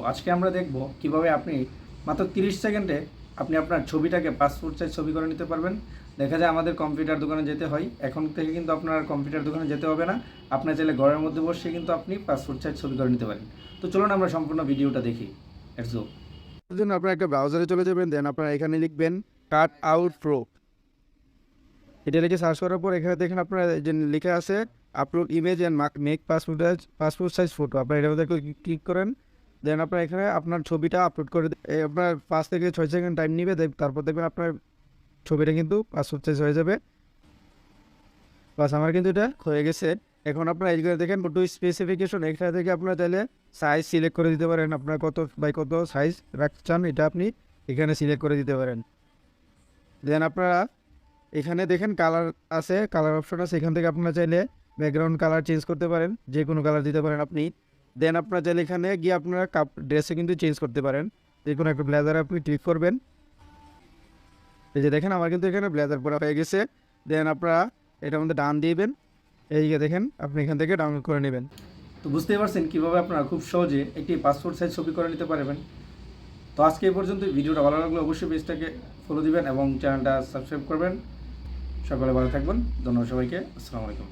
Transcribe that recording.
আজকে আমরা দেখব কিভাবে আপনি মাত্র 30 সেকেন্ডে আপনি আপনার ছবিটাকে পাসপোর্ট সাইজ ছবি করে নিতে পারবেন। দেখা যায় আমাদের কম্পিউটার দোকানে যেতে হয়, এখন থেকে কিন্তু আপনার কম্পিউটার দোকানে যেতে হবে না। আপনার চাইলে ঘরের মধ্যে বসে কিন্তু আপনি পাসপোর্ট সাইজ ছবি করে নিতে পারেন। তো চলুন আমরা সম্পূর্ণ ভিডিওটা দেখি। Let's go. এর জন্য আপনারা একটা ব্রাউজারে চলে যাবেন, দেন আপনারা এখানে লিখবেন কাট আউট প্রো। এটা লিখে সার্চ করার পর এখানে দেখেন আপনারা যে লেখা আছে upload image and make passport size photo. আপনারা এটার মধ্যে ক্লিক করেন, দেন আপনারা এখানে আপনার ছবিটা আপলোড করে আপনার 5 থেকে 6 সেকেন্ড টাইম নেবে, তারপর দেখবেন আপনার ছবিটা কিন্তু পাসপোর্ট সাইজ হয়ে যাবে। বাস আমার কিন্তু এটা হয়ে গেছে। এখন আপনারা এইখানে দেখেন ফটো স্পেসিফিকেশন, এখানে থেকে আপনারা চাইলে সাইজ সিলেক্ট করে দিতে পারেন, আপনার কত বাই কত সাইজ রাখতে চান এটা আপনি এখানে সিলেক্ট করে দিতে পারেন। দেন আপনারা এখানে দেখেন কালার আছে, কালার অপশন আছে, এখান থেকে আপনারা চাইলে ব্যাকগ্রাউন্ড কালার চেঞ্জ করতে পারেন, যে কোনো কালার দিতে পারেন আপনি। দেন আপনারা চাইলে এখানে গিয়ে আপনারা ড্রেসে কিন্তু চেঞ্জ করতে পারেন, যে কোনো একটা ব্লেজারে আপনি ক্লিক করবেন। এই যে দেখেন আমার কিন্তু এখানে ব্লেজার পরা হয়ে গেছে। দেন আপনারা এটার মধ্যে ডান দিবেন, এইদিকে দেখেন আপনি এখান থেকে ডাউনলোড করে নেবেন। তো বুঝতেই পারছেন কীভাবে আপনারা খুব সহজে একটি পাসপোর্ট সাইজ ছবি করে নিতে পারবেন। তো আজকে এই পর্যন্ত। ভিডিওটা ভালো লাগলে অবশ্যই পেজটাকে ফলো দিবেন এবং চ্যানেলটা সাবস্ক্রাইব করবেন। সকলে ভালো থাকবেন। ধন্যবাদ সবাইকে। আসসালামু আলাইকুম।